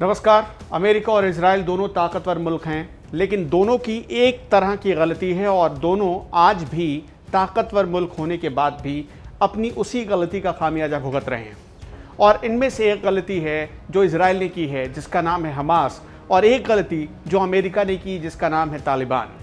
नमस्कार। अमेरिका और इजराइल दोनों ताकतवर मुल्क हैं, लेकिन दोनों की एक तरह की गलती है और दोनों आज भी ताकतवर मुल्क होने के बाद भी अपनी उसी गलती का खामियाजा भुगत रहे हैं। और इनमें से एक गलती है जो इजराइल ने की है, जिसका नाम है हमास, और एक गलती जो अमेरिका ने की, जिसका नाम है तालिबान।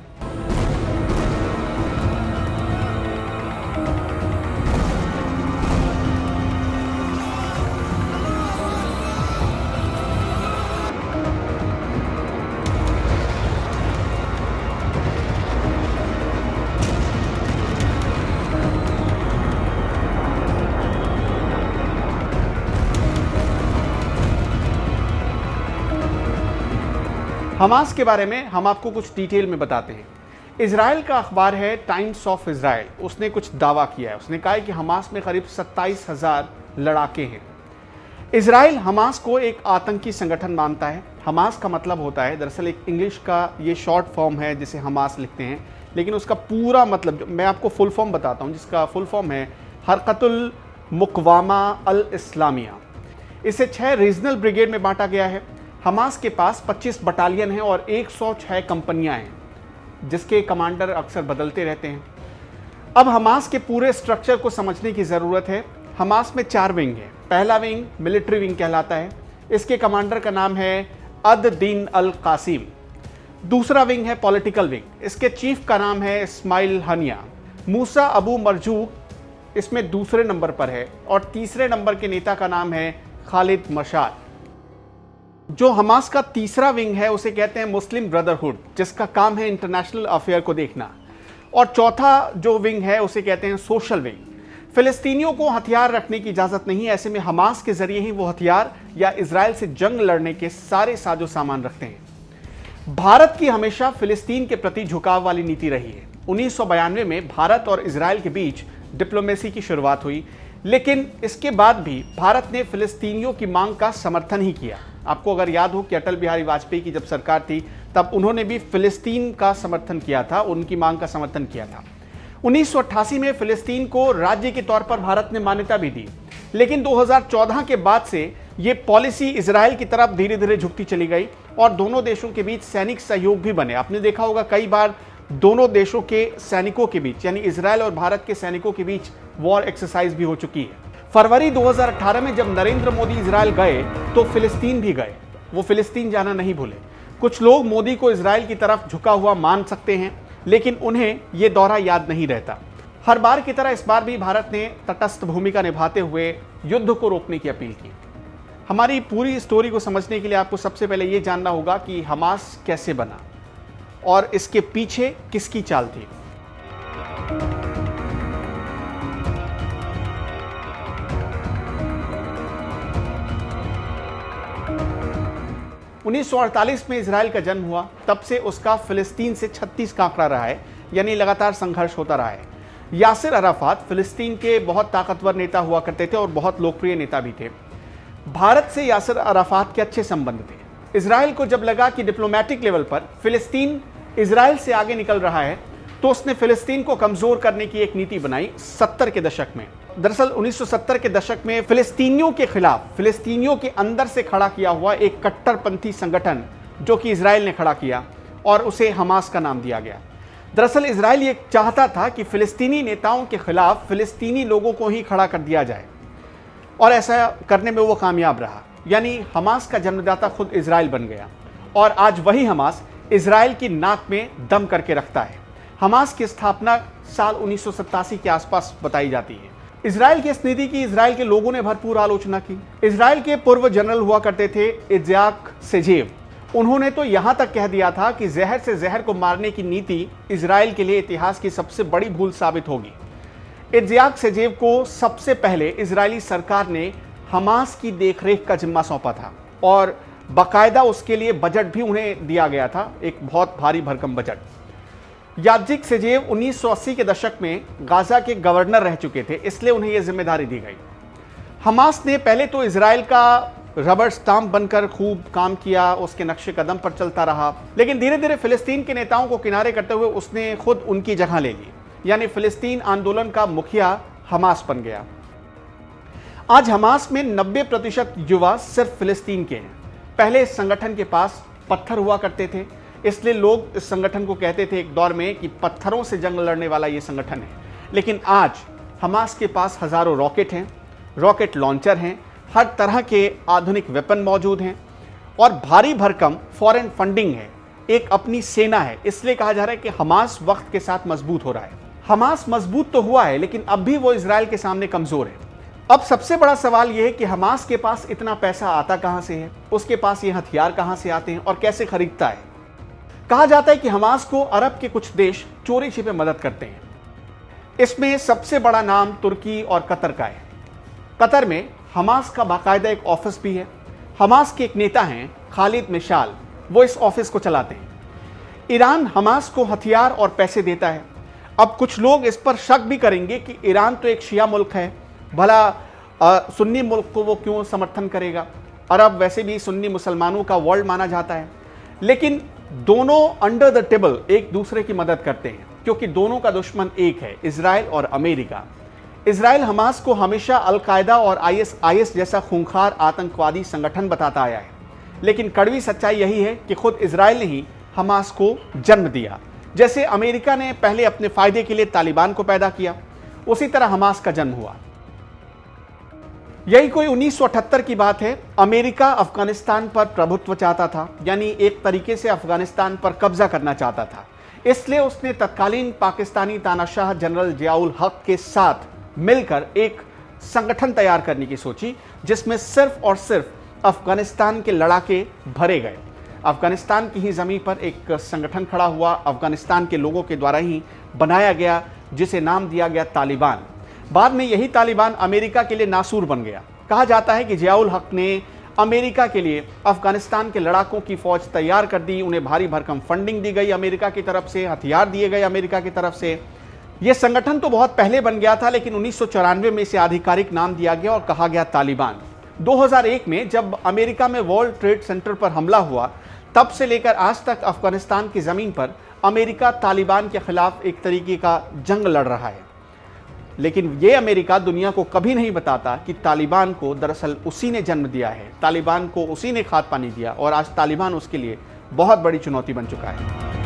हमास के बारे में हम आपको कुछ डिटेल में बताते हैं। इजराइल का अखबार है टाइम्स ऑफ इजराइल, उसने कुछ दावा किया है। उसने कहा है कि हमास में करीब 27,000 लड़ाके हैं। इजराइल हमास को एक आतंकी संगठन मानता है। हमास का मतलब होता है, दरअसल एक इंग्लिश का ये शॉर्ट फॉर्म है जिसे हमास लिखते हैं, लेकिन उसका पूरा मतलब मैं आपको फुल फॉर्म बताता हूँ, जिसका फुल फॉर्म है हरकतुल मुक़वामा अल इस्लामिया। इसे 6 रीजनल ब्रिगेड में बांटा गया है। हमास के पास 25 बटालियन हैं और 106 कंपनियां हैं, जिसके कमांडर अक्सर बदलते रहते हैं। अब हमास के पूरे स्ट्रक्चर को समझने की ज़रूरत है। हमास में 4 विंग है। पहला विंग मिलिट्री विंग कहलाता है, इसके कमांडर का नाम है अद दीन अल कासिम। दूसरा विंग है पॉलिटिकल विंग, इसके चीफ का नाम है इस्माइल हनिया। मूसा अबू मरजूक इसमें दूसरे नंबर पर है और तीसरे नंबर के नेता का नाम है खालिद मशाल। जो हमास का तीसरा विंग है उसे कहते हैं मुस्लिम ब्रदरहुड, जिसका काम है इंटरनेशनल अफेयर को देखना। और चौथा जो विंग है उसे कहते हैं सोशल विंग। फिलिस्तीनियों को हथियार रखने की इजाज़त नहीं, ऐसे में हमास के जरिए ही वो हथियार या इजराइल से जंग लड़ने के सारे साजो सामान रखते हैं। भारत की हमेशा फिलिस्तीन के प्रति झुकाव वाली नीति रही है। 1992 में भारत और इजराइल के बीच डिप्लोमेसी की शुरुआत हुई, लेकिन इसके बाद भी भारत ने फिलिस्तीनियों की मांग का समर्थन ही किया। आपको अगर याद हो कि अटल बिहारी वाजपेयी की जब सरकार थी, तब उन्होंने भी फिलिस्तीन का समर्थन किया था, उनकी मांग का समर्थन किया था। 1988 में फिलिस्तीन को राज्य के तौर पर भारत ने मान्यता भी दी, लेकिन 2014 के बाद से ये पॉलिसी इजराइल की तरफ धीरे धीरे झुकती चली गई और दोनों देशों के बीच सैनिक सहयोग भी बने। आपने देखा होगा कई बार दोनों देशों के सैनिकों के बीच, यानी इजराइल और भारत के सैनिकों के बीच वॉर एक्सरसाइज भी हो चुकी है। फरवरी 2018 में जब नरेंद्र मोदी इजराइल गए तो फिलिस्तीन भी गए। वो फिलिस्तीन जाना नहीं भूले। कुछ लोग मोदी को इजराइल की तरफ झुका हुआ मान सकते हैं, लेकिन उन्हें ये दौरा याद नहीं रहता। हर बार की तरह इस बार भी भारत ने तटस्थ भूमिका निभाते हुए युद्ध को रोकने की अपील की। हमारी पूरी स्टोरी को समझने के लिए आपको सबसे पहले ये जानना होगा कि हमास कैसे बना और इसके पीछे किसकी चाल थी। 1948 में इजराइल का जन्म हुआ, तब से उसका फिलिस्तीन से 36 का आंकड़ा रहा है, यानी लगातार संघर्ष होता रहा है। यासिर अराफात फिलिस्तीन के बहुत ताकतवर नेता हुआ करते थे और बहुत लोकप्रिय नेता भी थे। भारत से यासिर अराफात के अच्छे संबंध थे। इजराइल को जब लगा कि डिप्लोमेटिक लेवल पर फिलिस्तीन इजराइल से आगे निकल रहा है, तो उसने फिलिस्तीन को कमजोर करने की एक नीति बनाई 70 के दशक में। दरअसल 1970 के दशक में फिलिस्तीनियों के खिलाफ, फिलिस्तीनियों के अंदर से खड़ा किया हुआ एक कट्टरपंथी संगठन जो कि इजराइल ने खड़ा किया और उसे हमास का नाम दिया गया। दरअसल इजराइल ये चाहता था कि फिलिस्तीनी नेताओं के खिलाफ फिलिस्तीनी लोगों को ही खड़ा कर दिया जाए, और ऐसा करने में वो कामयाब रहा। यानी हमास का जन्मदाता खुद इजराइल बन गया और आज वही हमास इजराइल की नाक में दम करके रखता है। हमास की स्थापना साल 1987 के आसपास बताई जाती है। इजराइल की इस नीति की इजराइल के लोगों ने भरपूर आलोचना की। इजराइल के पूर्व जनरल हुआ करते थे इत्ज़ाक सेजेव। उन्होंने तो यहां तक कह दिया था कि जहर से जहर को मारने की नीति इजराइल के लिए इतिहास की सबसे बड़ी भूल साबित होगी। इत्ज़ाक सेजेव को सबसे पहले इजरायली सरकार ने हमास की देखरेख का जिम्मा सौंपा था और बाकायदा उसके लिए बजट भी उन्हें दिया गया था, एक बहुत भारी भरकम बजट। याजिक सेजेव 1980 के दशक में गाजा के गवर्नर रह चुके थे, इसलिए उन्हें यह जिम्मेदारी दी गई। हमास ने पहले तो इजराइल का रबर स्टाम्प बनकर खूब काम किया, उसके नक्शे कदम पर चलता रहा, लेकिन धीरे धीरे फिलिस्तीन के नेताओं को किनारे करते हुए उसने खुद उनकी जगह ले ली, यानी फिलिस्तीन आंदोलन का मुखिया हमास बन गया। आज हमास में 90% युवा सिर्फ फिलिस्तीन के हैं। पहले इस संगठन के पास पत्थर हुआ करते थे, इसलिए लोग इस संगठन को कहते थे एक दौर में कि पत्थरों से जंग लड़ने वाला ये संगठन है। लेकिन आज हमास के पास हजारों रॉकेट हैं, रॉकेट लॉन्चर हैं, हर तरह के आधुनिक वेपन मौजूद हैं और भारी भरकम फॉरेन फंडिंग है, एक अपनी सेना है। इसलिए कहा जा रहा है कि हमास वक्त के साथ मजबूत हो रहा है। हमास मजबूत तो हुआ है, लेकिन अब भी वो इजराइल के सामने कमजोर है। अब सबसे बड़ा सवाल यह है कि हमास के पास इतना पैसा आता कहां से है, उसके पास ये हथियार कहां से आते हैं और कैसे खरीदता है। कहा जाता है कि हमास को अरब के कुछ देश चोरी छिपे मदद करते हैं। इसमें सबसे बड़ा नाम तुर्की और कतर का है। कतर में हमास का बाकायदा एक ऑफिस भी है। हमास के एक नेता हैं खालिद मिशाल, वो इस ऑफिस को चलाते हैं। ईरान हमास को हथियार और पैसे देता है। अब कुछ लोग इस पर शक भी करेंगे कि ईरान तो एक शिया मुल्क है, भला सुन्नी मुल्क को वो क्यों समर्थन करेगा। अरब वैसे भी सुन्नी मुसलमानों का वर्ल्ड माना जाता है। लेकिन दोनों अंडर द टेबल एक दूसरे की मदद करते हैं, क्योंकि दोनों का दुश्मन एक है, इजराइल और अमेरिका। इजराइल हमास को हमेशा अल-कायदा और आईएस जैसा खूंखार आतंकवादी संगठन बताता आया है। लेकिन कड़वी सच्चाई यही है कि खुद इजराइल ने ही हमास को जन्म दिया। जैसे अमेरिका ने पहले अपने फायदे के लिए तालिबान को पैदा किया, उसी तरह हमास का जन्म हुआ। यही कोई 1978 की बात है। अमेरिका अफगानिस्तान पर प्रभुत्व चाहता था, यानी एक तरीके से अफगानिस्तान पर कब्जा करना चाहता था। इसलिए उसने तत्कालीन पाकिस्तानी तानाशाह जनरल जियाउल हक के साथ मिलकर एक संगठन तैयार करने की सोची, जिसमें सिर्फ और सिर्फ अफगानिस्तान के लड़ाके भरे गए। अफगानिस्तान की ही जमीन पर एक संगठन खड़ा हुआ, अफगानिस्तान के लोगों के द्वारा ही बनाया गया, जिसे नाम दिया गया तालिबान। बाद में यही तालिबान अमेरिका के लिए नासूर बन गया। कहा जाता है कि जियाउल हक ने अमेरिका के लिए अफगानिस्तान के लड़ाकों की फौज तैयार कर दी, उन्हें भारी भरकम फंडिंग दी गई अमेरिका की तरफ से, हथियार दिए गए अमेरिका की तरफ से। यह संगठन तो बहुत पहले बन गया था, लेकिन 1994 में इसे आधिकारिक नाम दिया गया और कहा गया तालिबान। 2001 में जब अमेरिका में वर्ल्ड ट्रेड सेंटर पर हमला हुआ, तब से लेकर आज तक अफगानिस्तान की जमीन पर अमेरिका तालिबान के खिलाफ एक तरीके का जंग लड़ रहा है। लेकिन यह अमेरिका दुनिया को कभी नहीं बताता कि तालिबान को दरअसल उसी ने जन्म दिया है, तालिबान को उसी ने खाद पानी दिया और आज तालिबान उसके लिए बहुत बड़ी चुनौती बन चुका है।